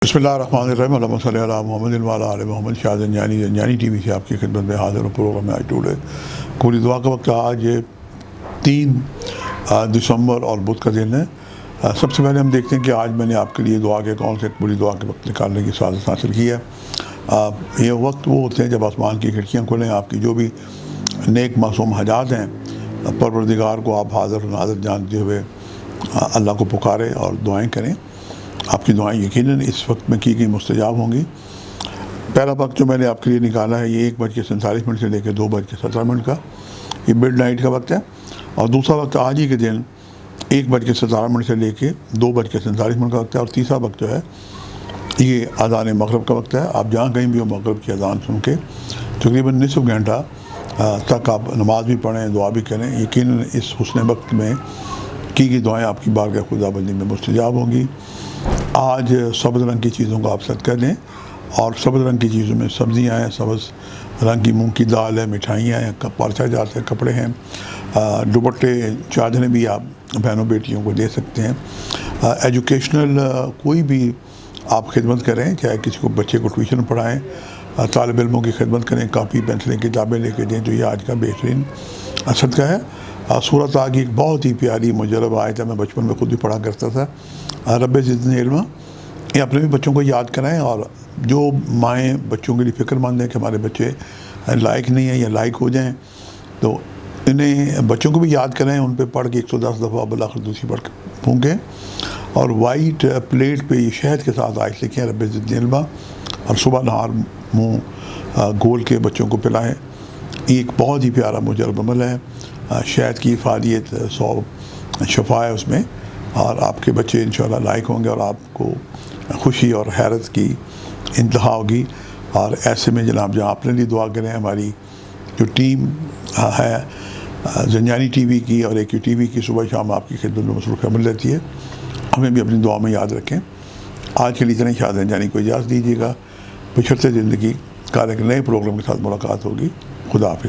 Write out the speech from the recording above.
बिस्मिल्लाहिर्रहमानिर्रहीम अल्लाहुम्मा सल्ली अला मुहम्मदिन व अला आलि मुहम्मद। शाह ज़ंजानी टीवी से आपकी खिदमत में हाज़िर हूँ। प्रोग्राम में आज टुडे पूरी दुआ का वक्त। आज 3 दिसंबर और बुध का दिन है। सबसे पहले हम देखते हैं कि आज मैंने आपके लिए दुआ के कौन से पूरी दुआ के वक्त निकालने की साजिश हासिल की है। ये वक्त वो होते हैं जब आसमान की खिड़कियाँ खुलें, आपकी जो भी नेक मासूम हजात हैं, परवरदिगार को आप हाज़िर नाज़िर जानते हुए अल्लाह को पुकारें और दुआएँ करें। आपकी दुआएं यकीनन इस वक्त में की गई मुस्तजाब होंगी। पहला वक्त जो मैंने आपके लिए निकाला है ये 1:47 से लेकर 2:17 का, ये मिड नाइट का वक्त है। और दूसरा वक्त आज ही के दिन 1:17 से लेकर 2:47 का वक्त है। और तीसरा वक्त जो है ये अज़ान मगरिब का वक्त है। आप जहाँ कहीं भी हो मगरिब की अज़ान सुन के तकरीबन निसफ घंटा तक आप नमाज भी पढ़ें, दुआ भी करें। यकीनन इस हुस्न वक्त में की गई दुआएँ आपकी बारगाह खुदाबंदी में मुस्तजाब होंगी। आज सब्ज़ रंग की चीज़ों का आप सदका दें, और सब्ज़ रंग की चीज़ों में सब्ज़ियाँ हैं, सब्ज़ रंग की मूंग की दाल है, मिठाइयाँ हैं, परचा जाते हैं, कपड़े हैं, दुपट्टे चादरें भी आप बहनों बेटियों को दे सकते हैं। एजुकेशनल कोई भी आप खिदमत करें, चाहे किसी को बच्चे को ट्यूशन पढ़ाएँ, तालिब इल्मों की खिदमत करें, कापी पेंसिलें किताबें लेके दें, तो ये आज का बेहतरीन सदका है। सूरत आग एक बहुत ही प्यारी मुजरब आयत है, मैं बचपन में खुद भी पढ़ा करता था, रब्बे ज़िदनी इल्मा। ये अपने भी बच्चों को याद कराएं। और जो माएँ बच्चों के लिए फ़िक्रमंद हैं कि हमारे बच्चे लायक नहीं हैं या लायक हो जाएं, तो इन्हें बच्चों को भी याद कराएं, उन पर पढ़ के 110 दफ़ा बलाखिर दूसरी पढ़ के फूँकें, और वाइट प्लेट पे ये शहद के साथ आयत लिखें, रब्बे ज़िदनी इल्मा, और सुबह नहार मुँह गोल के बच्चों को पिलाएँ। ये एक बहुत ही प्यारा मुजरब अमल है। शहद की इफादियत 100 शफा है उसमें, और आपके बच्चे इंशाल्लाह लायक होंगे और आपको खुशी और हैरत की इंतहा होगी। और ऐसे में जनाब जहाँ अपने लिए दुआ करें, हमारी जो टीम है ज़ंजानी टीवी की और AQTV की सुबह शाम आपकी खिदमत में मसरूफ़ अमल रहती है। हमें भी अपनी दुआ में याद रखें। आज के लिए इतना ही। शाह ज़ंजानी को इजाज़त दीजिएगा। पिछड़ते ज़िंदगी का एक नए प्रोग्राम के साथ मुलाकात होगी। खुदा हाफिज़।